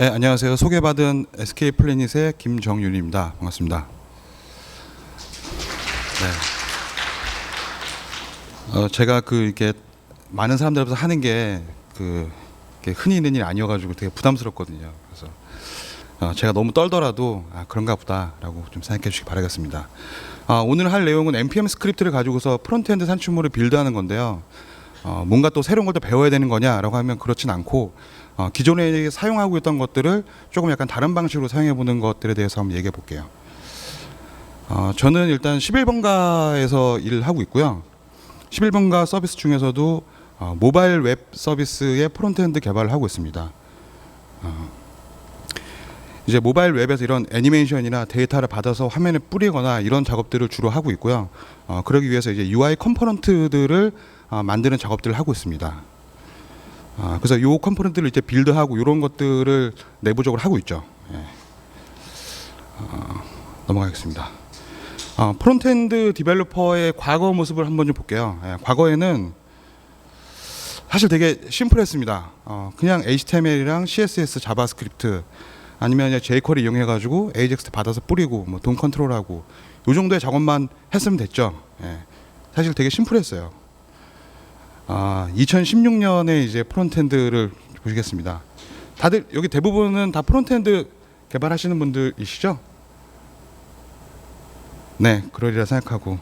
네, 안녕하세요. 소개받은 SK 플래닛의 김정윤입니다. 반갑습니다. 네. 제가 이렇게 많은 사람들 앞에서 하는 게 이렇게 흔히 있는 일이 아니어가지고 되게 부담스럽거든요. 그래서 제가 너무 떨더라도 그런가 보다라고 좀 생각해 주시기 바라겠습니다. 오늘 할 내용은 npm 스크립트를 가지고서 프론트엔드 산출물을 빌드하는 건데요. 뭔가 또 새로운 걸 또 배워야 되는 거냐라고 하면 그렇진 않고 기존에 사용하고 있던 것들을 조금 약간 다른 방식으로 사용해 보는 것들에 대해서 한번 얘기해 볼게요. 저는 일단 11번가에서 일을 하고 있고요. 11번가 서비스 중에서도 모바일 웹 서비스의 프론트엔드 개발을 하고 있습니다. 이제 모바일 웹에서 이런 애니메이션이나 데이터를 받아서 화면에 뿌리거나 이런 작업들을 주로 하고 있고요. 그러기 위해서 이제 UI 컴포넌트들을 만드는 작업들을 하고 있습니다. 그래서 이 컴포넌트를 이제 빌드하고 이런 것들을 내부적으로 하고 있죠. 예. 넘어가겠습니다. 프론트엔드 디벨로퍼의 과거 모습을 한번 좀 볼게요. 예, 과거에는 사실 되게 심플했습니다. 그냥 HTML이랑 CSS, 자바스크립트 아니면 jQuery 이용해가지고 AJAX 받아서 뿌리고 뭐 돔 컨트롤하고 이 정도의 작업만 했으면 됐죠. 예. 사실 되게 심플했어요. 2016년에 이제 프론트엔드를 보시겠습니다. 다들 여기 대부분은 다 프론트엔드 개발하시는 분들이시죠? 네, 그러리라 생각하고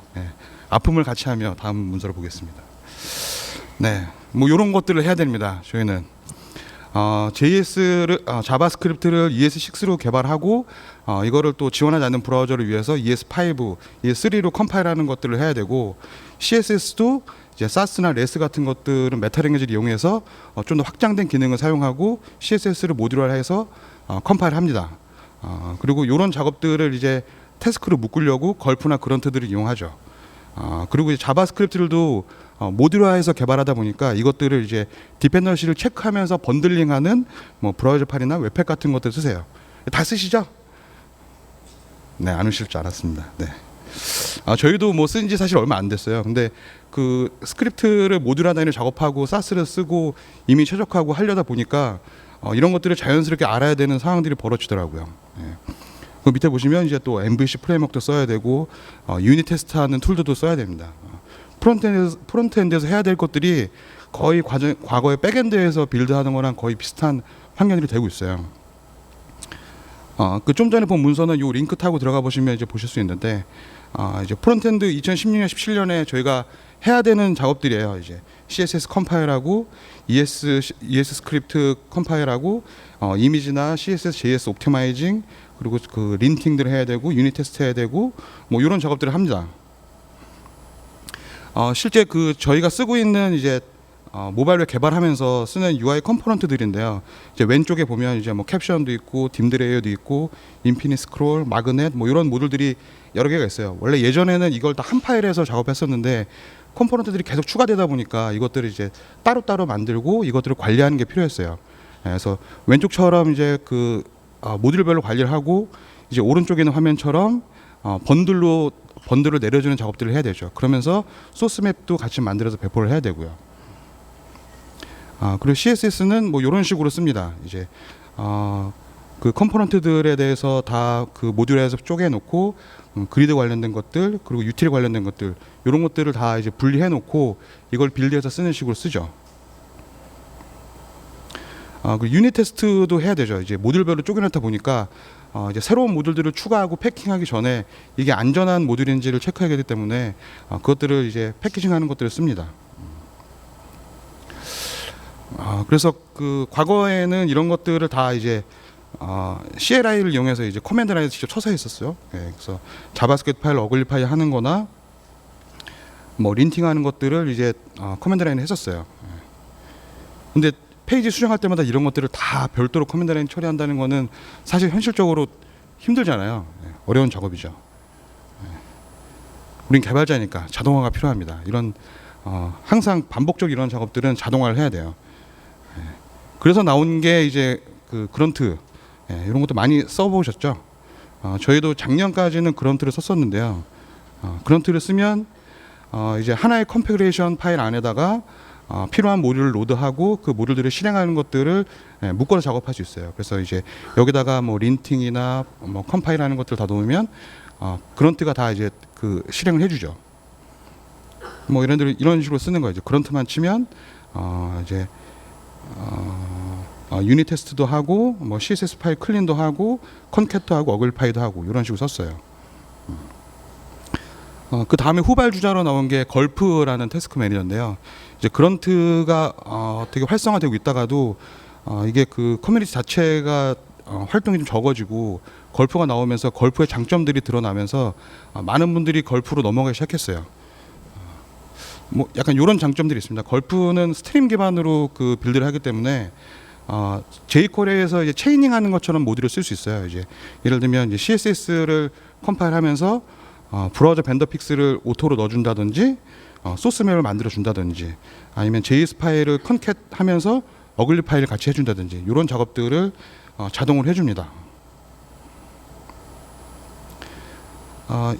아픔을 같이 하며 다음 문서를 보겠습니다. 네, 뭐 이런 것들을 해야 됩니다. 저희는 JS를 자바스크립트를 ES6로 개발하고 이거를 또 지원하지 않는 브라우저를 위해서 ES5, ES3로 컴파일하는 것들을 해야 되고 CSS도 이제 사스나 레스 같은 것들은 메타랭귀지를 이용해서 좀 더 확장된 기능을 사용하고 CSS를 모듈화해서 컴파일합니다. 그리고 이런 작업들을 이제 태스크로 묶으려고 걸프나 그런트들을 이용하죠. 그리고 이제 자바스크립트들도 모듈화해서 개발하다 보니까 이것들을 이제 디펜던시를 체크하면서 번들링하는 뭐 브라우저 파일이나 웹팩 같은 것들 쓰세요. 다 쓰시죠? 네, 안 오실 줄 알았습니다. 네. 저희도 뭐 쓴 지 사실 얼마 안 됐어요. 근데 그 스크립트를 모듈화 단위로 작업하고 사스를 쓰고 이미 최적화하고 하려다 보니까 이런 것들을 자연스럽게 알아야 되는 상황들이 벌어지더라고요. 네. 그 밑에 보시면 이제 또 MVC 프레임워크도 써야 되고 유닛 테스트하는 툴들도 써야 됩니다. 프론트엔드에서 해야 될 것들이 거의 과거의 백엔드에서 빌드하는 거랑 거의 비슷한 환경들이 되고 있어요. 그 좀 전에 본 문서는 요 링크 타고 들어가 보시면 이제 보실 수 있는데 이제 프론트엔드 2016년, 17년에 저희가 해야 되는 작업들이에요. 이제 CSS 컴파일하고 ES 스크립트 컴파일하고 이미지나 CSS, JS 옵티마이징 그리고 그 린팅들을 해야 되고 유닛 테스트 해야 되고 뭐 이런 작업들을 합니다. 실제 그 저희가 쓰고 있는 이제 모바일 웹 개발하면서 쓰는 UI 컴포넌트들인데요. 이제 왼쪽에 보면 이제 뭐 캡션도 있고 딤드레이어도 있고 인피니트 스크롤, 마그넷 뭐 이런 모듈들이 여러 개가 있어요. 원래 예전에는 이걸 다 한 파일에서 작업했었는데 컴포넌트들이 계속 추가되다 보니까 이것들을 이제 따로따로 만들고 이것들을 관리하는 게 필요했어요. 그래서 왼쪽처럼 이제 그 모듈별로 관리를 하고 이제 오른쪽에 있는 화면처럼 번들을 내려주는 작업들을 해야 되죠. 그러면서 소스 맵도 같이 만들어서 배포를 해야 되고요. 그리고 CSS는 뭐 이런 식으로 씁니다. 이제 그 컴포넌트들에 대해서 다 그 모듈에서 쪼개놓고 그리드 관련된 것들 그리고 유틸 관련된 것들 이런 것들을 다 이제 분리해놓고 이걸 빌드해서 쓰는 식으로 쓰죠. 그 유닛 테스트도 해야 되죠. 이제 모듈별로 쪼개놓다 보니까 이제 새로운 모듈들을 추가하고 패킹하기 전에 이게 안전한 모듈인지를 체크해야 되기 때문에 그것들을 이제 패키징하는 것들을 씁니다. 그래서 그 과거에는 이런 것들을 다 이제 CLI를 이용해서 이제 커맨드 라인에서 직접 쳐서 했었어요. 그래서 자바스크립트 파일 어글리 파일 하는 거나 뭐 린팅 하는 것들을 이제 커맨드 라인에 했었어요. 근데 페이지 수정할 때마다 이런 것들을 다 별도로 커맨드 라인 처리한다는 거는 사실 현실적으로 힘들잖아요. 어려운 작업이죠. 우린 개발자니까 자동화가 필요합니다. 이런 항상 반복적 이런 작업들은 자동화를 해야 돼요. 그래서 나온 게 이제 그 그런트 이런 것도 많이 써보셨죠. 저희도 작년까지는 그런트를 썼었는데요. 그런트를 쓰면 이제 하나의 컨피그레이션 파일 안에다가 필요한 모듈을 로드하고 그 모듈들을 실행하는 것들을 묶어서 작업할 수 있어요. 그래서 이제 여기다가 뭐 린팅이나 뭐 컴파일하는 것들 다 놓으면 그런트가 다 이제 그 실행을 해주죠. 뭐 이런 식으로 쓰는 거죠. 그런트만 치면 이제 유닛 테스트도 하고 뭐 CSS 파일 클린도 하고 컨캣도 하고 어글파이도 하고 이런 식으로 썼어요. 그 다음에 후발주자로 나온 게 걸프라는 태스크 매니저인데요. 이제 그런트가 되게 활성화되고 있다가도 이게 그 커뮤니티 자체가 활동이 좀 적어지고 걸프가 나오면서 걸프의 장점들이 드러나면서 많은 분들이 걸프로 넘어가기 시작했어요. 뭐 약간 이런 장점들이 있습니다. 걸프는 스트림 기반으로 그 빌드를 하기 때문에 jQuery에서 이제 체이닝하는 것처럼 모듈을 쓸 수 있어요. 이제 예를 들면 이제 CSS를 컴파일하면서 브라우저 벤더 픽스를 오토로 넣어준다든지 소스 맵을 만들어 준다든지 아니면 JS 파일을 컨캣하면서 어글리 파일을 같이 해준다든지 이런 작업들을 자동으로 해줍니다.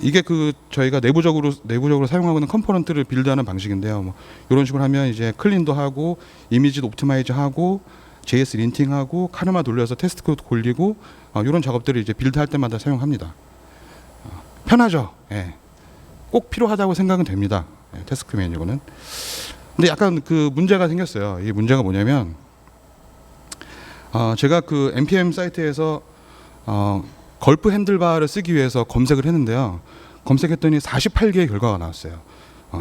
이게 그 저희가 내부적으로 사용하고 있는 컴포넌트를 빌드하는 방식인데요. 뭐 이런 식으로 하면 이제 클린도 하고 이미지도 옵티마이즈 하고 JS 린팅하고 카르마 돌려서 테스트 코드 돌리고 이런 작업들을 이제 빌드할 때마다 사용합니다. 편하죠. 예. 꼭 필요하다고 생각은 됩니다. 태스크 매니저는. 근데 약간 그 문제가 생겼어요. 이 문제가 뭐냐면 제가 그 npm 사이트에서 걸프 핸들바를 쓰기 위해서 검색을 했는데요. 검색했더니 48개의 결과가 나왔어요.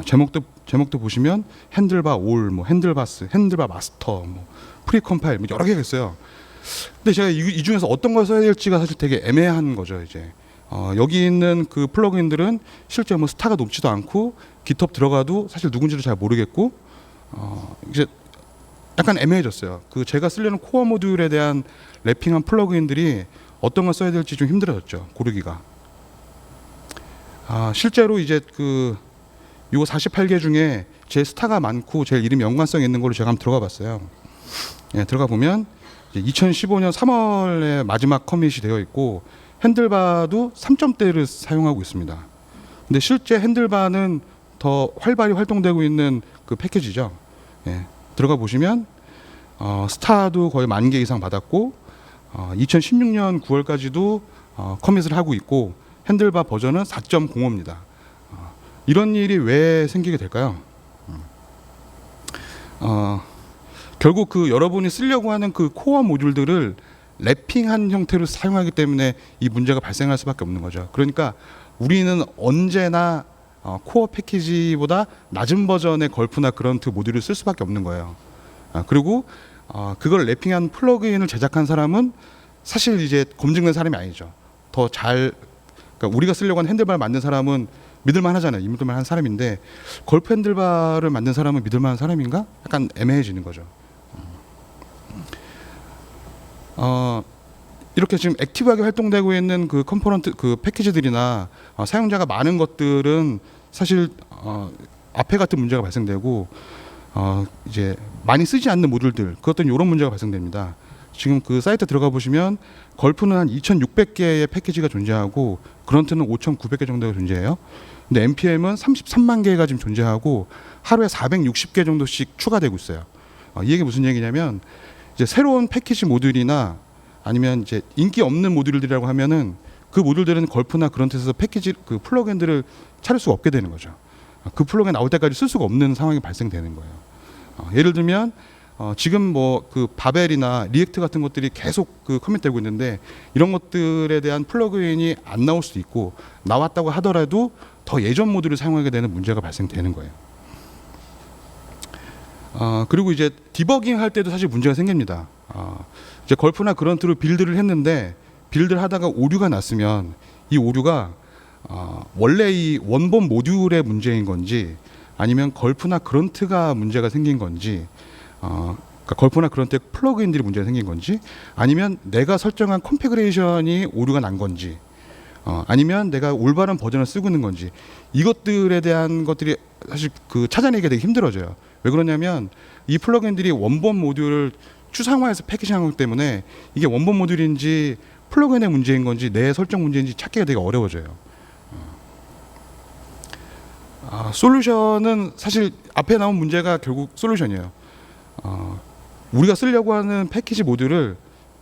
제목도 보시면 핸들바 올, 뭐 핸들바스, 핸들바 마스터, 뭐 프리컴파일, 뭐 여러 개가 있어요. 근데 제가 이 중에서 어떤 걸 써야 될지가 사실 되게 애매한 거죠. 이제 여기 있는 그 플러그인들은 실제 뭐 스타가 높지도 않고 GitHub 들어가도 사실 누군지도 잘 모르겠고 이제 약간 애매해졌어요. 그 제가 쓰려는 코어 모듈에 대한 랩핑한 플러그인들이 어떤 걸 써야 될지 좀 힘들어졌죠. 고르기가. 실제로 이제 그 요 48개 중에 제 스타가 많고 제일 이름 연관성 있는 걸로 제가 한번 들어가 봤어요. 예, 들어가 보면 2015년 3월에 마지막 커밋이 되어 있고 핸들바도 3점대를 사용하고 있습니다. 근데 실제 핸들바는 더 활발히 활동되고 있는 그 패키지죠. 예, 들어가 보시면 스타도 거의 10,000개 이상 받았고 2016년 9월까지도 커밋을 하고 있고 핸들바 버전은 4.05입니다. 이런 일이 왜 생기게 될까요? 결국 그 여러분이 쓰려고 하는 그 코어 모듈들을 랩핑한 형태로 사용하기 때문에 이 문제가 발생할 수밖에 없는 거죠. 그러니까 우리는 언제나 코어 패키지보다 낮은 버전의 걸프나 그런트 모듈을 쓸 수밖에 없는 거예요. 그리고 그걸 랩핑한 플러그인을 제작한 사람은 사실 이제 검증된 사람이 아니죠. 그러니까 우리가 쓰려고 하는 핸들바를 만든 사람은 믿을만 하잖아요. 믿을만한 사람인데 걸프 핸들바를 만든 사람은 믿을만한 사람인가? 약간 애매해지는 거죠. 이렇게 지금 액티브하게 활동되고 있는 그 컴포넌트 그 패키지들이나 사용자가 많은 것들은 사실 앞에 같은 문제가 발생되고 이제 많이 쓰지 않는 모듈들 그것들은 이런 문제가 발생됩니다. 지금 그 사이트 들어가 보시면 걸프는 한 2,600개의 패키지가 존재하고 그런트는 5,900개 정도가 존재해요. 근데 npm은 33만 개가 지금 존재하고 하루에 460개 정도씩 추가되고 있어요. 이 얘기 무슨 얘기냐면 이제 새로운 패키지 모듈이나 아니면 이제 인기 없는 모듈들이라고 하면은 그 모듈들은 걸프나 그런트에서 패키지 그 플러그인들을 찾을 수가 없게 되는 거죠. 그 플러그인 나올 때까지 쓸 수가 없는 상황이 발생되는 거예요. 예를 들면 지금 뭐 그 바벨이나 리액트 같은 것들이 계속 그 커밋되고 있는데 이런 것들에 대한 플러그인이 안 나올 수도 있고 나왔다고 하더라도 더 예전 모듈을 사용하게 되는 문제가 발생되는 거예요. 그리고 이제 디버깅 할 때도 사실 문제가 생깁니다. 이제 걸프나 그런트로 빌드를 했는데 빌드를 하다가 오류가 났으면 이 오류가 원래 이 원본 모듈의 문제인 건지 아니면 걸프나 그런트가 문제가 생긴 건지 그러니까 걸프나 그런트 플러그인들이 문제가 생긴 건지 아니면 내가 설정한 컨피그레이션이 오류가 난 건지 아니면 내가 올바른 버전을 쓰고 있는 건지 이것들에 대한 것들이 사실 그 찾아내기가 되게 힘들어져요. 왜 그러냐면 이 플러그인들이 원본 모듈을 추상화해서 패키징한 거기 때문에 이게 원본 모듈인지 플러그인의 문제인 건지 내 설정 문제인지 찾기가 되게 어려워져요. 솔루션은 사실 앞에 나온 문제가 결국 솔루션이에요. 우리가 쓰려고 하는 패키지 모듈을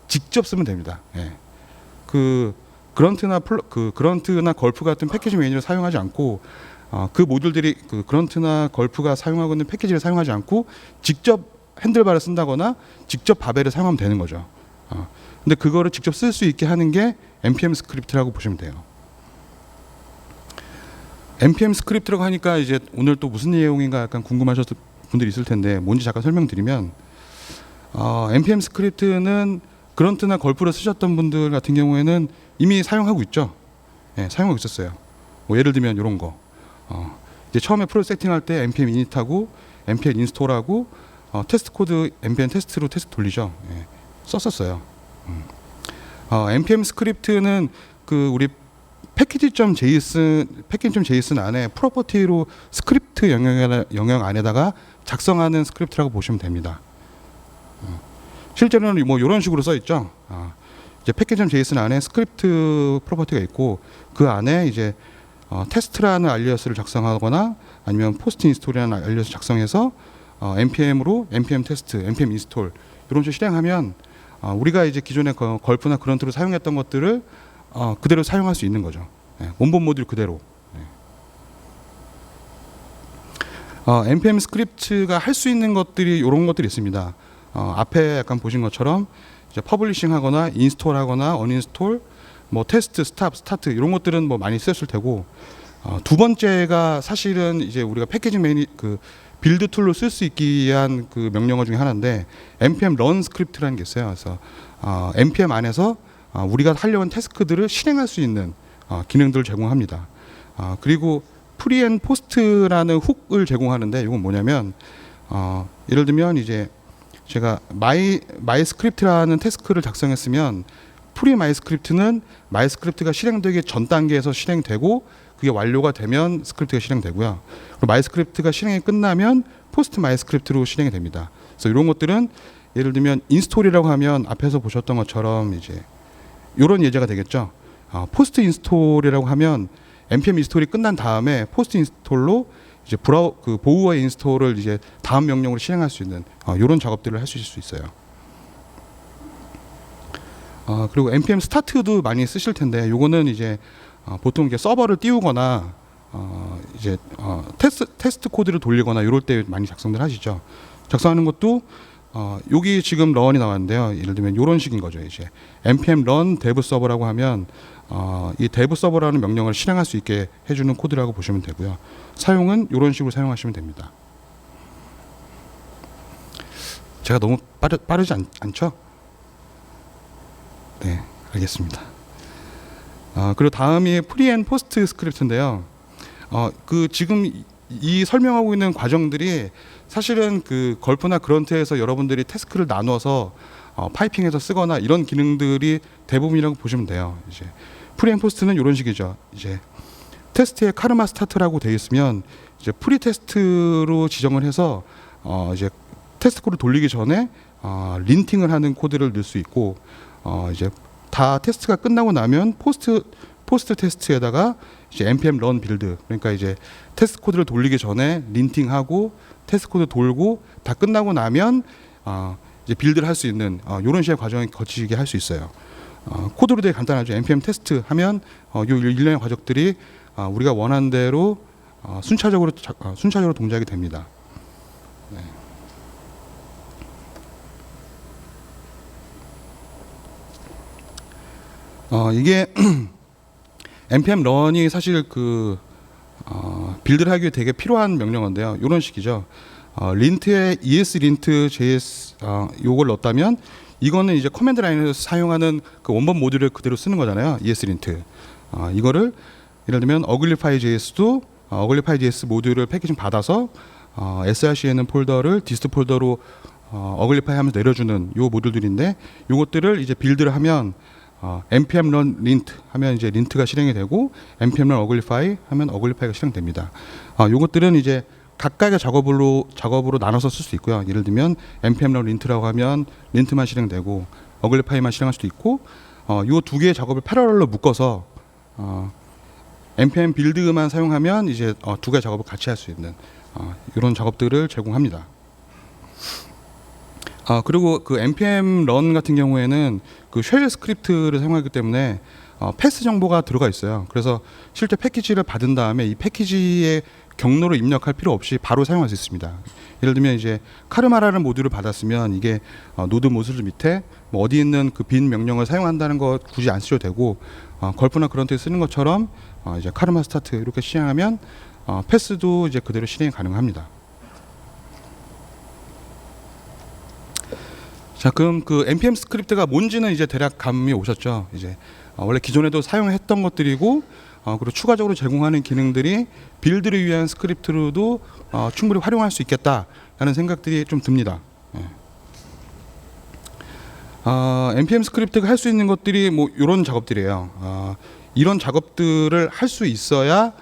직접 쓰면 됩니다. 예. 그 그런트나 걸프 같은 패키지 매니저를 사용하지 않고 그 모듈들이 그 그런트나 걸프가 사용하고 있는 패키지를 사용하지 않고 직접 핸들바를 쓴다거나 직접 바벨을 사용하면 되는 거죠. 근데 그거를 직접 쓸 수 있게 하는 게 npm 스크립트라고 보시면 돼요. npm 스크립트라고 하니까 이제 오늘 또 무슨 내용인가 약간 궁금하셨을 분들이 있을 텐데 뭔지 잠깐 설명드리면 npm 스크립트는 그런트나 걸프를 쓰셨던 분들 같은 경우에는 이미 사용하고 있죠. 예, 사용하고 있었어요. 뭐 예를 들면 이런 거. 이제 처음에 프로 세팅할 때 npm init하고 npm install하고 테스트 코드 npm 테스트로 테스트 돌리죠. 예, 썼었어요. npm 스크립트는 그 우리 패키지.json 안에 프로퍼티로 스크립트 영역 안에다가 작성하는 스크립트라고 보시면 됩니다. 실제로는 뭐 이런 식으로 써 있죠. 이제 패키지.json 안에 스크립트 프로퍼티가 있고 그 안에 이제 테스트라는 알리아스를 작성하거나 아니면 포스트 인스톨이라는 알리아스 작성해서 npm으로 npm 테스트, npm 인스톨 이런 식으로 실행하면 우리가 이제 기존에 걸프나 그런트로 사용했던 것들을 그대로 사용할 수 있는 거죠. 예, 원본 모듈 그대로. 예. npm 스크립트가 할 수 있는 것들이 이런 것들이 있습니다. 앞에 약간 보신 것처럼 이제 퍼블리싱하거나 인스톨하거나 언인스톨, 뭐 테스트, 스탑, 스타트 이런 것들은 뭐 많이 쓰였을 테고 두 번째가 사실은 이제 우리가 패키징 그 빌드 툴로 쓸 수 있기 위한 그 명령어 중에 하나인데 npm run 스크립트라는 게 있어요. 그래서 npm 안에서 우리가 하려고 하는 태스크들을 실행할 수 있는 기능들을 제공합니다. 그리고 프리 앤 포스트라는 훅을 제공하는데 이건 뭐냐면 예를 들면 이제 제가 마이 스크립트라는 태스크를 작성했으면 프리 마이 스크립트는 마이 스크립트가 실행되기 전 단계에서 실행되고 그게 완료가 되면 스크립트가 실행되고요. 그리고 마이 스크립트가 실행이 끝나면 포스트 마이 스크립트로 실행이 됩니다. 그래서 이런 것들은 예를 들면 인스톨이라고 하면 앞에서 보셨던 것처럼 이제 이런 예제가 되겠죠. 포스트 인스톨이라고 하면 npm 인스톨이 끝난 다음에 포스트 인스톨로 이제 그 보호와 인스톨을 이제 다음 명령으로 실행할 수 있는 이런 작업들을 하실 수 있어요. 그리고 npm 스타트도 많이 쓰실 텐데 요거는 이제 보통 이렇게 서버를 띄우거나 이제 테스트 코드를 돌리거나 이럴 때 많이 작성들 하시죠. 작성하는 것도 여기 지금 런이 나왔는데요. 예를 들면 이런 식인 거죠. 이제 npm run dev 서버라고 하면 이 dev 서버라는 명령을 실행할 수 있게 해주는 코드라고 보시면 되고요. 사용은 이런 식으로 사용하시면 됩니다. 제가 너무 빠르지 않죠? 네, 알겠습니다. 그리고 다음이 프리 앤 포스트 스크립트인데요. 그 지금 이 설명하고 있는 과정들이 사실은 그 걸프나 그런트에서 여러분들이 태스크를 나눠서 파이핑해서 쓰거나 이런 기능들이 대부분이라고 보시면 돼요. 이제 프리 앤 포스트는 이런 식이죠. 이제 테스트에 카르마 스타트라고 되어 있으면 이제 프리 테스트로 지정을 해서 이제 테스트 코드 돌리기 전에 린팅을 하는 코드를 넣을 수 있고 이제 다 테스트가 끝나고 나면 포스트 테스트에다가 이제 npm run 빌드 그러니까 이제 테스트 코드를 돌리기 전에 린팅하고 테스트 코드 돌고 다 끝나고 나면 이제 빌드를 할 수 있는 이런 식의 과정을 거치게 할 수 있어요. 코드로 되게 간단하죠. npm 테스트 하면 이 일련의 과정들이 우리가 원하는 대로 순차적으로 동작이 됩니다. 네. 이게 npm run이 사실 그 빌드를 하기 위해 되게 필요한 명령어인데요. 이런 식이죠. 린트에 ESLint JS 요걸 넣었다면 이거는 이제 커맨드 라인에서 사용하는 그 원본 모듈을 그대로 쓰는 거잖아요. ESLint. 이거를 예를 들면 uglify.js도 uglify.js 모듈을 패키징 받아서 src에는 폴더를 dist 폴더로 uglify 하면서 내려주는 요 모듈들인데 요것들을 이제 빌드를 하면 npm run lint 하면 이제 lint가 실행이 되고 npm run uglify 하면 uglify가 실행됩니다. 요것들은 이제 각각의 작업으로 나눠서 쓸 수 있고요. 예를 들면 npm run lint라고 하면 lint만 실행되고 uglify만 실행할 수도 있고 요 두 개의 작업을 패러럴로 묶어서 npm 빌드만 사용하면 이제 두 가지 작업을 같이 할 수 있는 이런 작업들을 제공합니다. 그리고 그 npm run 같은 경우에는 그 쉘 스크립트를 사용하기 때문에 패스 정보가 들어가 있어요. 그래서 실제 패키지를 받은 다음에 이 패키지의 경로를 입력할 필요 없이 바로 사용할 수 있습니다. 예를 들면 이제 카르마라는 모듈을 받았으면 이게 노드 모듈 밑에 뭐 어디 있는 그 빈 명령을 사용한다는 거 굳이 안 쓰셔도 되고 걸프나 그런 데 쓰는 것처럼 이제 카르마 스타트 이렇게 실행하면 패스도 이제 그대로 실행이 가능합니다. 자, 그럼 그 npm 스크립트가 뭔지는 이제 대략 감이 오셨죠. 이제 원래 기존에도 사용했던 것들이고 그리고 추가적으로 제공하는 기능들이 빌드를 위한 스크립트로도 충분히 활용할 수 있겠다라는 생각들이 좀 듭니다. npm 스크립트가 할 수 있는 것들이 뭐 이런 작업들이에요. 이런 작업들을 할 수 있어야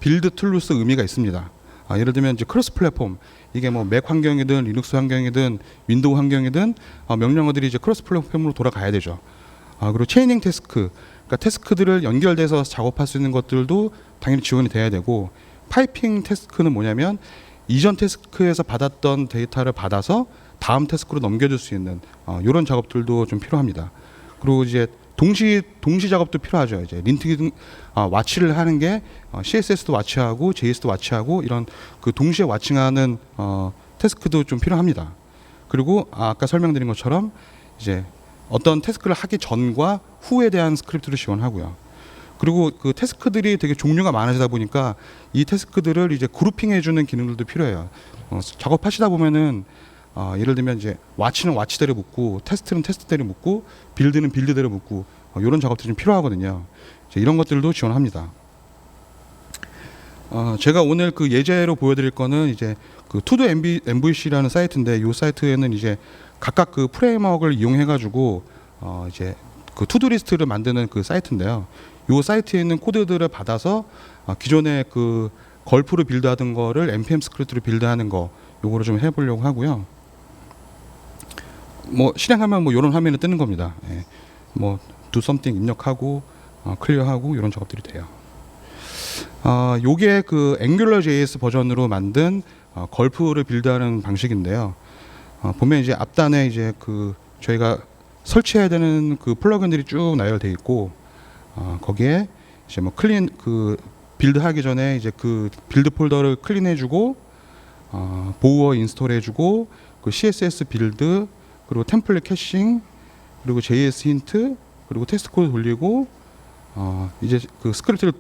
빌드 툴로서 의미가 있습니다. 예를 들면 이제 크로스 플랫폼, 이게 뭐 맥 환경이든 리눅스 환경이든 윈도우 환경이든 명령어들이 이제 크로스 플랫폼으로 돌아가야 되죠. 그리고 체이닝 태스크, 그러니까 태스크들을 연결돼서 작업할 수 있는 것들도 당연히 지원이 돼야 되고, 파이핑 태스크는 뭐냐면 이전 태스크에서 받았던 데이터를 받아서 다음 태스크로 넘겨줄 수 있는 이런 작업들도 좀 필요합니다. 그리고 이제 동시 작업도 필요하죠. 이제 린팅 와치를 하는 게 CSS도 와치하고 JS도 와치하고 이런 그 동시에 와칭하는 태스크도 좀 필요합니다. 그리고 아까 설명드린 것처럼 이제 어떤 태스크를 하기 전과 후에 대한 스크립트를 지원하고요. 그리고 그 태스크들이 되게 종류가 많아지다 보니까 이 태스크들을 이제 그룹핑해주는 기능들도 필요해요. 작업하시다 보면은 예를 들면 이제 와치는 와치대로 묻고 테스트는 테스트대로 묻고 빌드는 빌드대로 묻고 이런 작업들이 좀 필요하거든요. 이런 것들도 지원합니다. 제가 오늘 그 예제로 보여드릴 거는 이제 그 투두 MVC라는 사이트인데, 이 사이트에는 이제 각각 그 프레임워크를 이용해가지고 이제 그 투두 리스트를 만드는 그 사이트인데요. 이 사이트에 있는 코드들을 받아서 기존에 그 걸프로 빌드하던 거를 npm 스크립트로 빌드하는 거, 요거를 좀 해보려고 하고요. 뭐 실행하면 뭐 이런 화면이 뜨는 겁니다. 뭐 do something 입력하고 클리어하고 이런 작업들이 돼요. 요게 그 앵귤러 JS 버전으로 만든 걸프를 빌드하는 방식인데요. 보면 이제 앞단에 이제 그 저희가 설치해야 되는 그 플러그인들이 쭉 나열되어 있고, 거기에 이제 뭐 클린 그 빌드하기 전에 이제 그 빌드 폴더를 클린해주고, 보호어 인스톨해주고, 그 CSS 빌드, 그리고 템플릿 캐싱, 그리고 JS 힌트, 그리고 테스트 코드 돌리고, 이제 그 스크립트를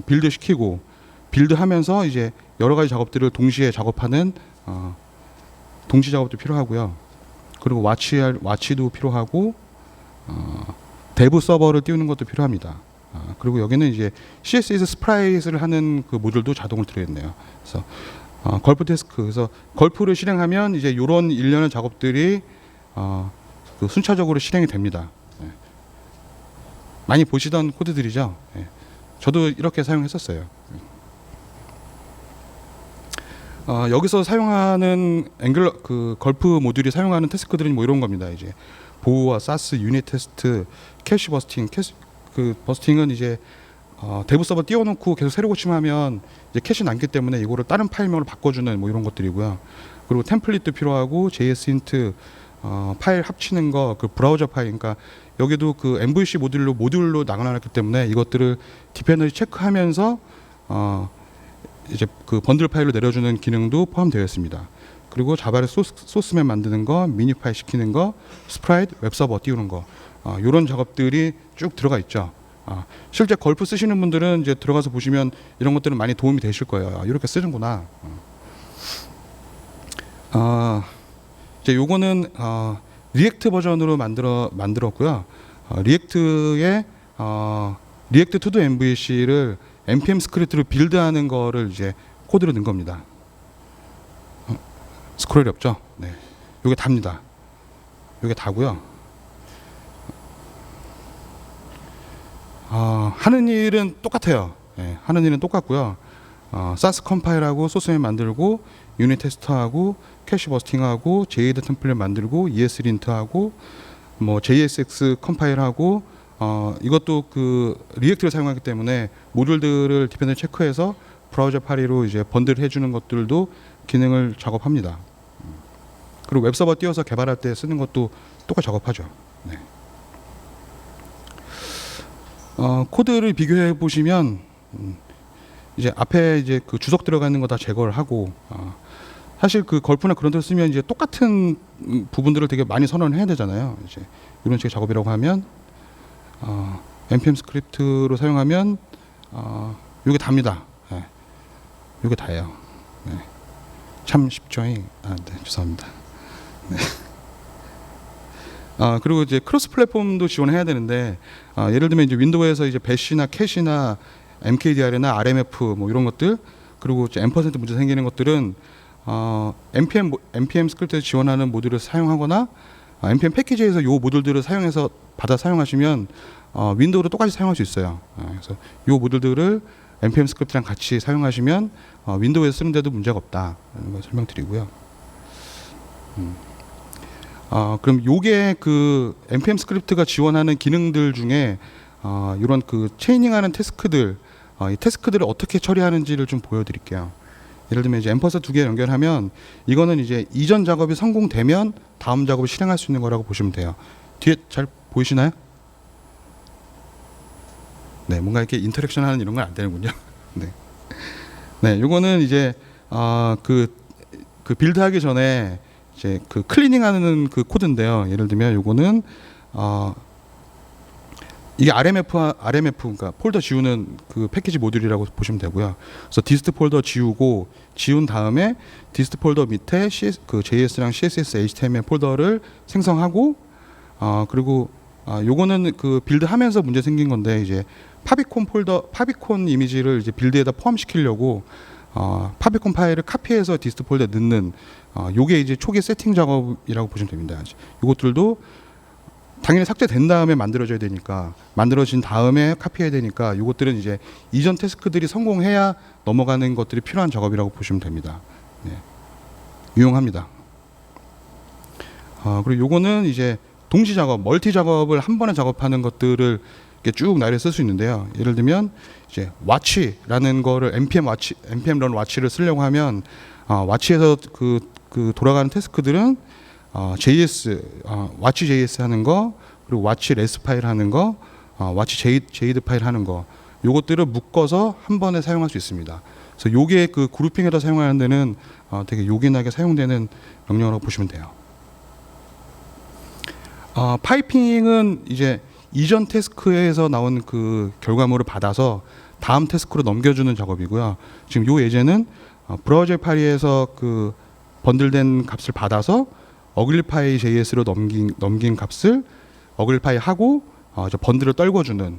빌드 시키고, 빌드하면서 이제 여러 가지 작업들을 동시에 작업하는 동시 작업도 필요하고요. 그리고 와치도 필요하고, 데브 서버를 띄우는 것도 필요합니다. 그리고 여기는 이제 CSS 스프라이트를 하는 그 모듈도 자동으로 들어있네요. 그래서 걸프 태스크, 그래서 걸프를 실행하면 이제 이런 일련의 작업들이 그 순차적으로 실행이 됩니다. 많이 보시던 코드들이죠. 저도 이렇게 사용했었어요. 여기서 사용하는 앵글러 그 걸프 모듈이 사용하는 태스크들은 뭐 이런 겁니다. 이제 보호와 사스, 유닛 테스트, 캐시 버스팅. 그 버스팅은 이제 데브 서버 띄워놓고 계속 새로 고침하면 이제 캐시 남기 때문에 이거를 다른 파일명으로 바꿔주는 뭐 이런 것들이고요. 그리고 템플릿도 필요하고 JS 힌트, 파일 합치는 거, 그 브라우저 파일, 그러니까 여기도 그 MVC 모듈로 나가놨기 때문에 이것들을 디펜더리 체크하면서 이제 그 번들 파일로 내려주는 기능도 포함되어 있습니다. 그리고 자바를 소스맵 만드는 거, 미니 파일 시키는 거, 스프라이트, 웹서버 띄우는 거, 이런 작업들이 쭉 들어가 있죠. 실제 걸프 쓰시는 분들은 이제 들어가서 보시면 이런 것들은 많이 도움이 되실 거예요. 이렇게 쓰는구나. 이제 요거는 리액트 버전으로 만들었고요. 리액트의 리액트 투두 MVC를 npm 스크립트로 빌드하는 거를 이제 코드로 넣은 겁니다. 스크롤이 없죠? 네. 요게 답니다. 요게 다고요. 하는 일은 똑같아요. 네, 하는 일은 똑같고요. 사스 컴파일하고 소스맵 만들고, 유닛 테스트하고, 캐시 버스팅하고, JAD 템플릿 만들고, ESLint하고, 뭐 JSX 컴파일하고, 이것도 그 리액트를 사용하기 때문에 모듈들을 디펜던트 체크해서 브라우저 파리로 이제 번들 해주는 것들도 기능을 작업합니다. 그리고 웹서버 띄워서 개발할 때 쓰는 것도 똑같이 작업하죠. 네. 코드를 비교해 보시면 이제 앞에 이제 그 주석 들어가는 거 다 제거를 하고 사실 그 걸프나 그런 데 쓰면 이제 똑같은 부분들을 되게 많이 선언을 해야 되잖아요. 이제 이런 식의 작업이라고 하면 npm 스크립트로 사용하면 이게 답니다. 네. 이게 다예요. 네. 참 쉽죠. 네, 죄송합니다. 네. 그리고 이제 크로스 플랫폼도 지원해야 되는데 예를 들면 이제 윈도우에서 이제 배시나 캐시나 mkdir이나 rmf 뭐 이런 것들 그리고 이제 앰퍼센트 문제 생기는 것들은 npm 스크립트에서 지원하는 모듈을 사용하거나 npm 패키지에서 요 모듈들을 사용해서 받아 사용하시면 윈도우로 똑같이 사용할 수 있어요. 그래서 요 모듈들을 npm 스크립트랑 같이 사용하시면 윈도우에서 쓰는데도 문제가 없다는 걸 설명드리고요. 그럼 요게 그 npm 스크립트가 지원하는 기능들 중에 이런 그 체이닝하는 태스크들, 이 태스크들을 어떻게 처리하는지를 좀 보여드릴게요. 예를 들면 이제 앰퍼서 두 개 연결하면 이거는 이제 이전 작업이 성공되면 다음 작업을 실행할 수 있는 거라고 보시면 돼요. 뒤에 잘 보이시나요? 네, 뭔가 이렇게 인터랙션 하는 이런 건 안 되는군요. 네. 네, 요거는 이제 그 빌드하기 전에 이제 그 클리닝하는 그 코드인데요. 예를 들면 요거는 이게 RMF 그러니까 폴더 지우는 그 패키지 모듈이라고 보시면 되고요. 그래서 디스트 폴더 지운 다음에 디스트 폴더 밑에 그 JS랑 CSS, HTML 폴더를 생성하고 그리고 요거는 그 빌드하면서 문제 생긴 건데 이제 파비콘 이미지를 이제 빌드에다 포함시키려고 파비콘 파일을 카피해서 디스트 폴더에 넣는 요게 이제 초기 세팅 작업이라고 보시면 됩니다. 이것들도 당연히 삭제된 다음에 만들어져야 되니까 만들어진 다음에 카피해야 되니까 이것들은 이제 이전 태스크들이 성공해야 넘어가는 것들이 필요한 작업이라고 보시면 됩니다. 네. 유용합니다. 그리고 요거는 이제 동시 작업, 멀티 작업을 한 번에 작업하는 것들을 이렇게 쭉 나열해 쓸 수 있는데요. 예를 들면 이제 와치라는 거를 npm run 와치를 쓰려고 하면 와치에서 그 돌아가는 태스크들은 JS, 와치 JS 하는 거, 그리고 와치 레스 파일 하는 거, 와치 제이드 파일 하는 거, 요것들을 묶어서 한 번에 사용할 수 있습니다. 그래서 요게 그 그룹핑에다 사용하는 데는 되게 요긴하게 사용되는 명령어라고 보시면 돼요. 파이핑은 이제 이전 태스크에서 나온 그 결과물을 받아서 다음 태스크로 넘겨주는 작업이고요. 지금 요 예제는 브라우저 파리에서 그 번들된 값을 받아서 어글리파이 JS로 넘긴 값을 어글리파이 하고 저 번들을 떨궈주는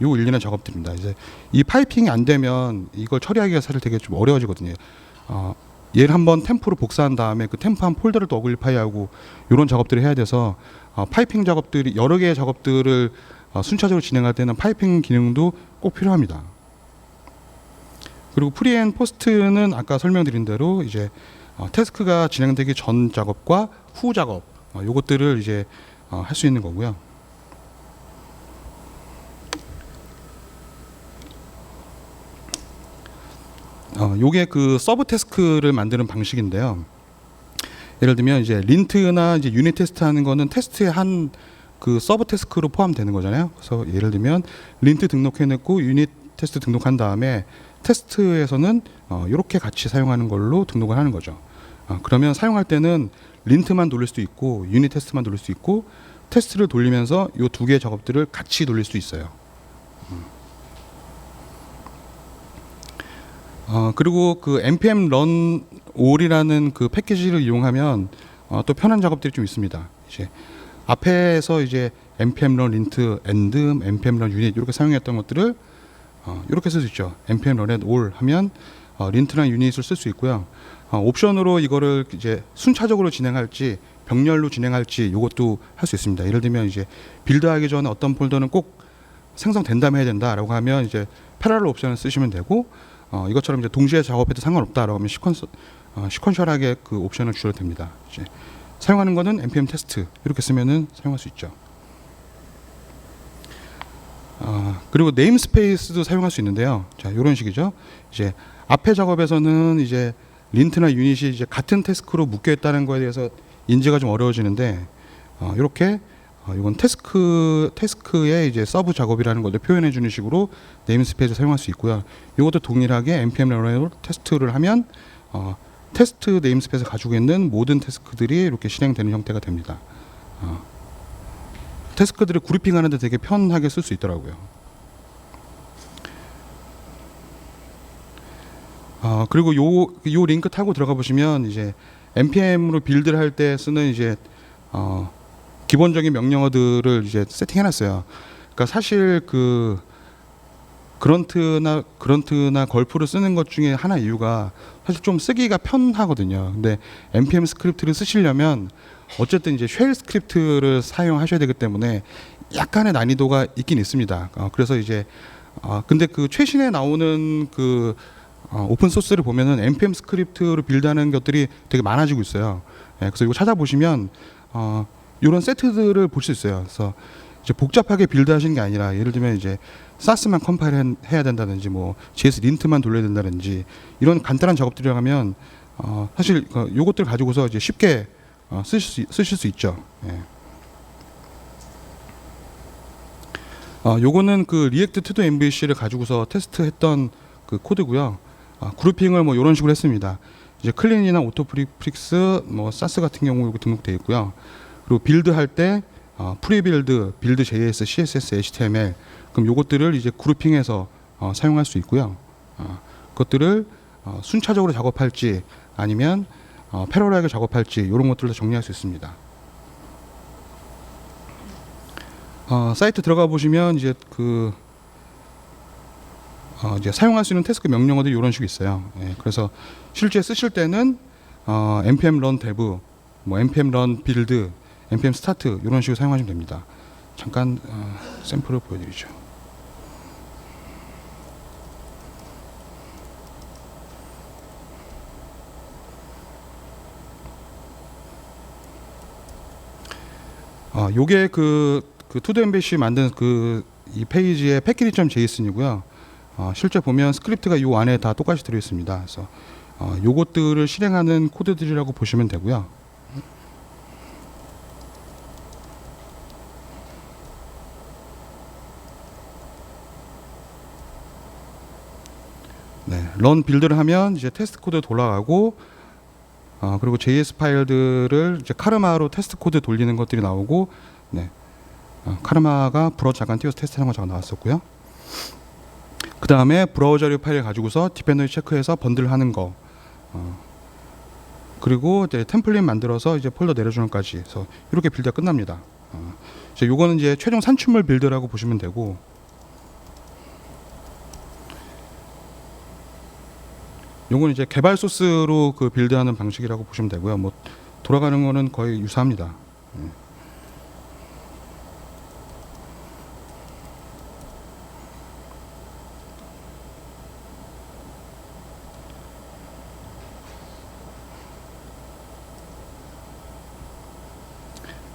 요 일련의 작업들입니다. 이제 이 파이핑이 안 되면 이걸 처리하기가 사실 되게 좀 어려워지거든요. 얘를 한번 템프로 복사한 다음에 그 템프한 폴더를 또 어글리파이하고 이런 작업들을 해야 돼서 파이핑 작업들이 여러 개의 작업들을 순차적으로 진행할 때는 파이핑 기능도 꼭 필요합니다. 그리고 프리 앤 포스트는 아까 설명드린 대로 이제 태스크가 진행되기 전 작업과 후 작업 요것들을 이제 할 수 있는 거고요. 요게 그 서브 태스크를 만드는 방식인데요. 예를 들면 이제 린트나 이제 유닛 테스트 하는 거는 테스트의 한 그 서브 태스크로 포함되는 거잖아요. 그래서 예를 들면 린트 등록해 놓고 유닛 테스트 등록한 다음에 테스트에서는 이렇게 같이 사용하는 걸로 등록을 하는 거죠. 그러면 사용할 때는 린트만 돌릴 수도 있고 유닛 테스트만 돌릴 수 있고 테스트를 돌리면서 이 두 개의 작업들을 같이 돌릴 수 있어요. 그리고 그 npm run all이라는 그 패키지를 이용하면 또 편한 작업들이 좀 있습니다. 이제 앞에서 이제 npm run lint and npm run unit 이렇게 사용했던 것들을 이렇게 쓸 수 있죠. npm run all 하면 린트랑 유닛을 쓸 수 있고요. 옵션으로 이거를 이제 순차적으로 진행할지 병렬로 진행할지 이것도 할 수 있습니다. 예를 들면 이제 빌드하기 전에 어떤 폴더는 꼭 생성된 다음에 해야 된다라고 하면 이제 패러럴 옵션을 쓰시면 되고 이것처럼 이제 동시에 작업해도 상관없다라고 하면 시퀀셜하게 그 옵션을 주셔도 됩니다. 이제 사용하는 거는 npm 테스트 이렇게 쓰면은 사용할 수 있죠. 그리고 네임스페이스도 사용할 수 있는데요. 자, 이런 식이죠. 이제 앞에 작업에서는 이제 린트나 유닛이 이제 같은 태스크로 묶여 있다는 거에 대해서 인지가 좀 어려워지는데, 이렇게 이건 태스크의 이제 서브 작업이라는 것을 표현해 주는 식으로 네임스페이스 사용할 수 있고요. 이것도 동일하게 npm 런으로 테스트를 하면 테스트 네임스페이스 가지고 있는 모든 태스크들이 이렇게 실행되는 형태가 됩니다. 태스크들을 그룹핑하는데 되게 편하게 쓸 수 있더라고요. 그리고 요 링크 타고 들어가 보시면 이제 npm으로 빌드를 할 때 쓰는 이제 기본적인 명령어들을 이제 세팅해놨어요. 그러니까 사실 그 그런트나 걸프를 쓰는 것 중에 하나 이유가 사실 좀 쓰기가 편하거든요. 근데 npm 스크립트를 쓰시려면 어쨌든 이제 쉘 스크립트를 사용하셔야 되기 때문에 약간의 난이도가 있긴 있습니다. 그래서 이제 근데 그 최신에 나오는 그 오픈 소스를 보면은 npm 스크립트로 빌드하는 것들이 되게 많아지고 있어요. 그래서 이거 찾아보시면 이런 세트들을 볼 수 있어요. 그래서 이제 복잡하게 빌드하시는 게 아니라 예를 들면 이제 사스만 컴파일 해야 된다든지 뭐 JS 린트만 돌려야 된다든지 이런 간단한 작업들을 하면 사실 요것들 가지고서 이제 쉽게 쓰실 수 있죠. 요거는 그 리액트 투도 MVC를 가지고서 테스트했던 그 코드고요. 그룹핑을 뭐 이런 식으로 했습니다. 이제 클린이나 오토프리픽스, 뭐 사스 같은 경우 여기 등록되어 있고요. 그리고 빌드 할 때 프리빌드, 빌드 JS, CSS, HTML 그럼 요것들을 이제 그룹핑해서 사용할 수 있고요. 그것들을 순차적으로 작업할지 아니면 패러럴하게 작업할지 이런 것들도 정리할 수 있습니다. 사이트 들어가 보시면 이제 이제 사용할 수 있는 태스크 명령어들이 이런 식으로 있어요. 그래서 실제 쓰실 때는 npm run dev, 뭐 npm run build, npm start 이런 식으로 사용하시면 됩니다. 잠깐 샘플을 보여드리죠. 요게 그 투도 엠베시 만든 이 페이지의 패키지.json이고요. 실제 보면 스크립트가 요 안에 다 똑같이 들어 있습니다. 그래서 요것들을 실행하는 코드들이라고 보시면 되고요. 네, 런 빌드를 하면 이제 테스트 코드 돌아가고 그리고 JS 파일들을 이제 카르마로 테스트 코드 돌리는 것들이 나오고, 네, 카르마가 브라우저 잠깐 띄워서 테스트하는 거 잠깐 나왔었고요. 그 다음에 브라우저류 파일 가지고서 디펜더리 체크해서 번들하는 거, 그리고 이제 템플릿 만들어서 이제 폴더 내려주는까지 해서 이렇게 빌드가 끝납니다. 이제 요거는 이제 최종 산출물 빌드라고 보시면 되고, 요거는 이제 개발 소스로 그 빌드하는 방식이라고 보시면 되고요. 뭐 돌아가는 거는 거의 유사합니다.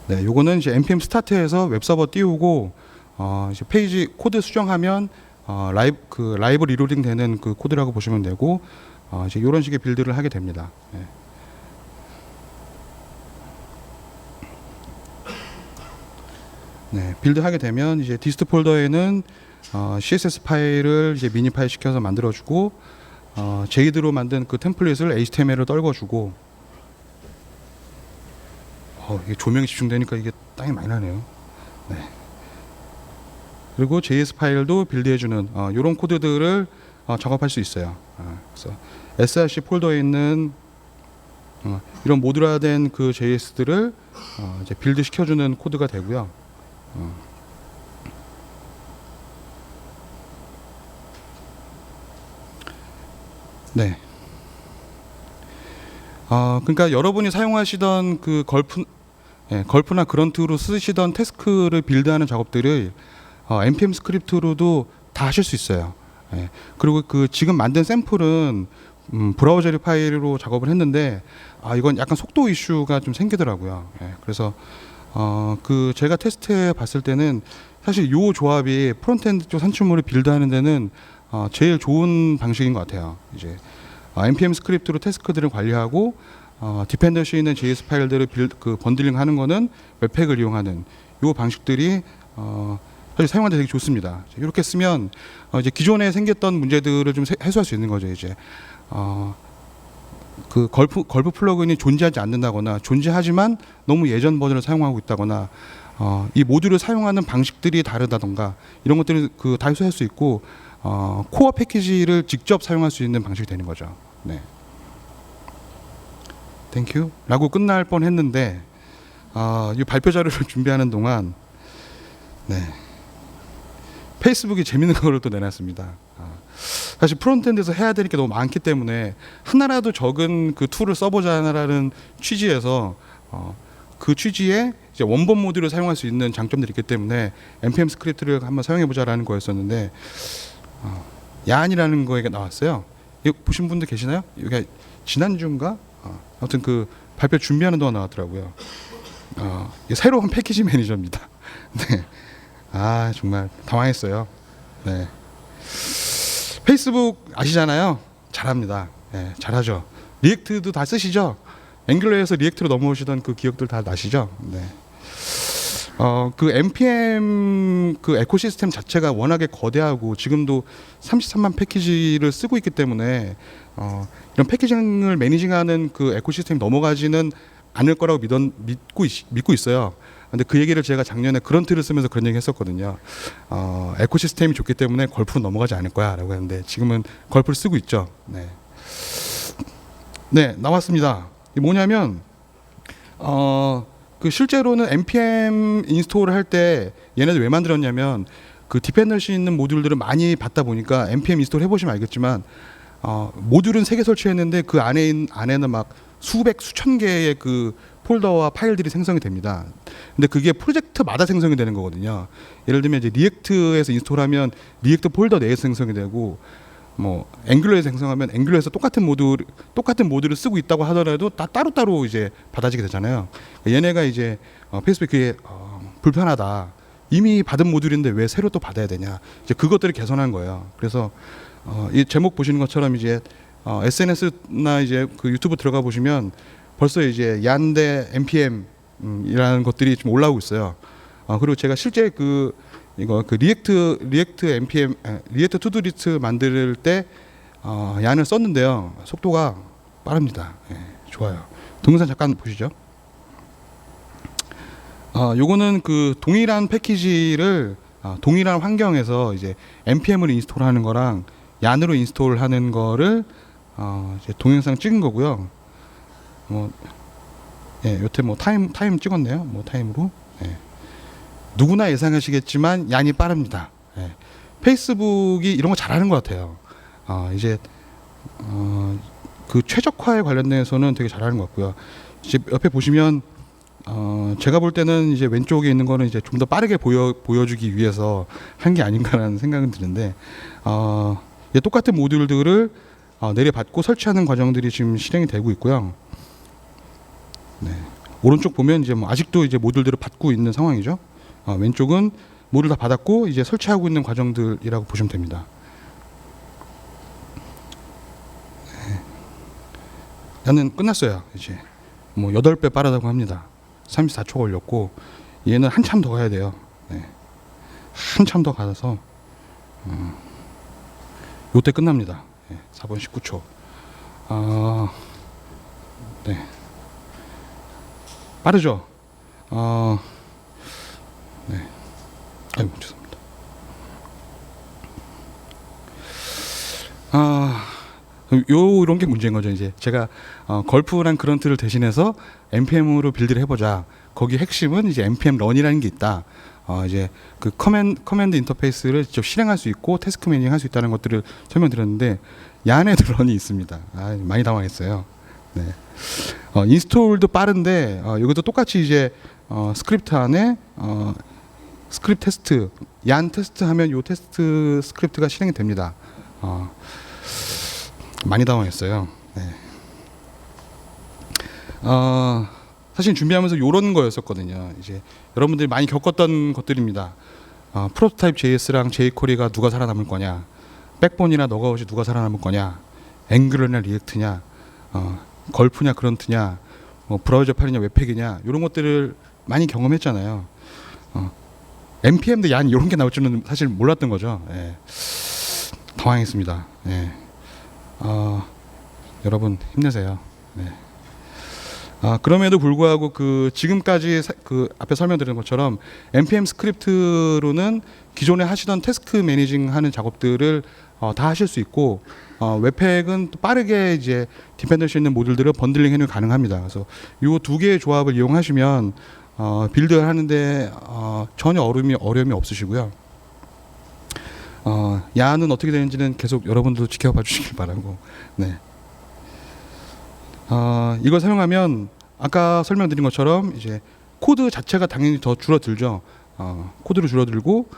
네, 요거는 이제 npm 스타트에서 웹서버 띄우고 이제 페이지 코드 수정하면 라이브 리로딩 되는 그 코드라고 보시면 되고, 이제 이런 식의 빌드를 하게 됩니다. 네, 빌드 하게 되면 이제 디스트 폴더에는 CSS 파일을 이제 미니 파일 시켜서 만들어주고, 제이드로 만든 그 템플릿을 HTML로 떨궈주고, 이게 조명이 집중되니까 이게 땀이 많이 나네요. 네. 그리고 JS 파일도 빌드해주는 이런 코드들을 작업할 수 있어요. 그래서 src 폴더에 있는 이런 모듈화된 그 JS들을 이제 빌드 시켜주는 코드가 되고요. 네. 그러니까 여러분이 사용하시던 그 걸프나 그런트로 쓰시던 태스크를 빌드하는 작업들을 npm 스크립트로도 다 하실 수 있어요. 그리고 그 지금 만든 샘플은 브라우저리 파일로 작업을 했는데 이건 약간 속도 이슈가 좀 생기더라고요. 그래서 그 제가 테스트해 봤을 때는 사실 요 조합이 프론트엔드 쪽 산출물을 빌드하는 데는 제일 좋은 방식인 것 같아요. 이제 npm 스크립트로 태스크들을 관리하고 디펜던시 있는 JS 파일들을 번들링하는 거는 웹팩을 이용하는 요 방식들이 사실 사용하는데 되게 좋습니다. 이렇게 쓰면 이제 기존에 생겼던 문제들을 좀 해소할 수 있는 거죠. 이제 그 걸프 플러그인이 존재하지 않는다거나 존재하지만 너무 예전 버전을 사용하고 있다거나 이 모듈을 사용하는 방식들이 다르다던가 이런 것들을 다 해소할 수 있고 코어 패키지를 직접 사용할 수 있는 방식이 되는 거죠. 네. 땡큐 라고 끝날 뻔했는데 이 발표 자료를 준비하는 동안 네. 페이스북이 재밌는 거를 또 내놨습니다. 사실 프론트엔드에서 해야 될 게 너무 많기 때문에 하나라도 적은 그 툴을 써보자라는 취지에서 그 취지에 이제 원본 모듈을 사용할 수 있는 장점들이 있기 때문에 npm 스크립트를 한번 사용해보자라는 거였었는데 야안이라는 거가 나왔어요. 이거 보신 분들 계시나요? 이게 지난주인가? 아무튼 그 발표 준비하는 동안 나왔더라고요. 새로운 패키지 매니저입니다. 네. 정말 당황했어요. 네. 페이스북 아시잖아요. 잘합니다. 네, 잘하죠. 리액트도 다 쓰시죠? 앵글러에서 리액트로 넘어오시던 그 기억들 다 나시죠? 네. 그 npm 그 에코시스템 자체가 워낙에 거대하고 지금도 33만 패키지를 쓰고 있기 때문에 이런 패키징을 매니징하는 그 에코시스템이 넘어가지는 않을 거라고 믿고 있어요. 근데 그 얘기를 제가 작년에 그런트를 쓰면서 그런 얘기 했었거든요. 에코시스템이 좋기 때문에 걸프는 넘어가지 않을 거야 라고 했는데 지금은 걸프를 쓰고 있죠. 네, 네 나왔습니다. 이게 뭐냐면 그 실제로는 npm 인스톨을 할 때 얘네들 왜 만들었냐면 그 디펜던시 있는 모듈들을 많이 받다 보니까 npm 인스톨 해보시면 알겠지만 모듈은 3개 설치했는데 그 안에는 막 수천 개의 그 폴더와 파일들이 생성이 됩니다. 근데 그게 프로젝트마다 생성이 되는 거거든요. 예를 들면 이제 리액트에서 인스톨하면 리액트 폴더 내에서 생성이 되고 뭐 앵글러에서 생성하면 앵글러에서 똑같은 모듈을 쓰고 있다고 하더라도 다 따로따로 이제 받아지게 되잖아요. 얘네가 이제 페이스북 그게 불편하다. 이미 받은 모듈인데 왜 새로 또 받아야 되냐. 이제 그것들을 개선한 거예요. 그래서 이 제목 보시는 것처럼 이제 SNS나 이제 그 유튜브 들어가 보시면 벌써 이제 얀대 npm 이라는 것들이 좀 올라오고 있어요. 그리고 제가 실제 그 리액트 npm 리액트 투두리스트 만들 때 얀을 썼는데요. 속도가 빠릅니다. 예, 좋아요. 동영상 잠깐 보시죠. 요거는 그 동일한 패키지를 동일한 환경에서 이제 npm을 인스톨하는 거랑 얀으로 인스톨하는 거를 이제 동영상 찍은 거고요. 예, 여태 타임 찍었네요. 타임으로. 예. 누구나 예상하시겠지만 얀이 빠릅니다. 예. 페이스북이 이런 거 잘하는 것 같아요. 이제 그 최적화에 관련돼서는 되게 잘하는 것 같고요. 이제 옆에 보시면 제가 볼 때는 이제 왼쪽에 있는 거는 이제 좀 더 빠르게 보여주기 위해서 한 게 아닌가라는 생각은 드는데 똑같은 모듈들을 내려받고 설치하는 과정들이 지금 실행이 되고 있고요. 네. 오른쪽 보면 이제 아직도 이제 모듈들을 받고 있는 상황이죠. 왼쪽은 모듈 다 받았고 이제 설치하고 있는 과정들이라고 보시면 됩니다. 네. 얘는 끝났어요. 이제 8배 빠르다고 합니다. 34초 걸렸고 얘는 한참 더 가야 돼요. 네. 한참 더 가서 요때 끝납니다. 네. 4분 19초. 네. 빠르죠? 네. 아이고, 죄송합니다. 이런 게 문제인 거죠. 이제 제가 걸프란 그런트를 대신해서 npm으로 빌드를 해보자. 거기 핵심은 이제 npm 런이라는 게 있다. 이제 그 커맨드 인터페이스를 직접 실행할 수 있고 태스크 매니징 할 수 있다는 것들을 설명드렸는데 얀에도 런이 있습니다. 많이 당황했어요. 네. 인스톨도 빠른데 이것도 똑같이 이제 스크립트 안에 스크립트 테스트, 얀 테스트 하면 요 테스트 스크립트가 실행이 됩니다. 많이 당황했어요. 네. 사실 준비하면서 요런 거였었거든요. 이제 여러분들이 많이 겪었던 것들입니다. 프로토타입 JS랑 jQuery가 누가 살아남을 거냐, 백본이나 너가웃이 누가 살아남을 거냐, 앵글러냐 리액트냐, 걸프냐 그런트냐, 뭐 브라우저 팔이냐 웹팩이냐, 이런 것들을 많이 경험했잖아요. npm 대 얀 이런 게 나올 줄은 사실 몰랐던 거죠. 예. 당황했습니다. 예. 여러분 힘내세요. 네. 그럼에도 불구하고 그 지금까지 그 앞에 설명드린 것처럼 npm 스크립트로는 기존에 하시던 태스크 매니징하는 작업들을 다 하실 수 있고, 웹팩은 또 빠르게 이제 디펜던시 있는 모듈들을 번들링 해는 가능합니다. 그래서 이 두 개의 조합을 이용하시면 빌드를 하는데 전혀 어려움이 없으시고요. 야는 어떻게 되는지는 계속 여러분도 지켜봐 주시길 바라고. 네. 이걸 사용하면 아까 설명드린 것처럼 이제 코드 자체가 당연히 더 줄어들죠. 코드로 줄어들고,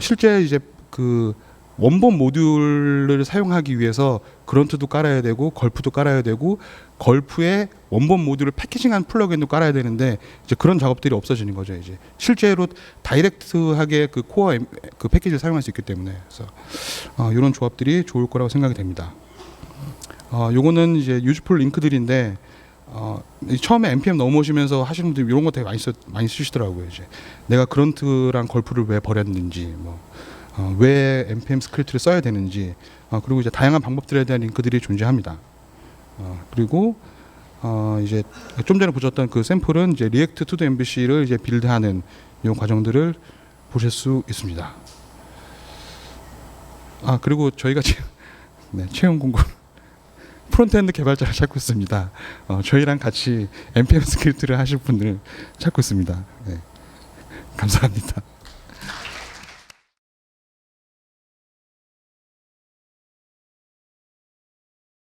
실제 이제 그 원본 모듈을 사용하기 위해서 그런트도 깔아야 되고 걸프도 깔아야 되고 걸프에 원본 모듈을 패키징한 플러그인도 깔아야 되는데 이제 그런 작업들이 없어지는 거죠. 이제 실제로 다이렉트하게 그 코어 그 패키지를 사용할 수 있기 때문에, 그래서 이런 조합들이 좋을 거라고 생각이 됩니다. 요거는 이제 유즈풀 링크들인데 처음에 npm 넘어오시면서 하시는 분들 이런 거 되게 많이 쓰시더라고요. 이제 내가 그런트랑 걸프를 왜 버렸는지, 왜 npm 스크립트를 써야 되는지, 그리고 이제 다양한 방법들에 대한 링크들이 존재합니다. 그리고 이제 좀 전에 보셨던 그 샘플은 이제 리액트 투 MVC를 이제 빌드하는 이 과정들을 보실 수 있습니다. 그리고 저희가 지금 채용 공고 프론트엔드 개발자를 찾고 있습니다. 저희랑 같이 npm 스크립트를 하실 분들을 찾고 있습니다. 네. 감사합니다.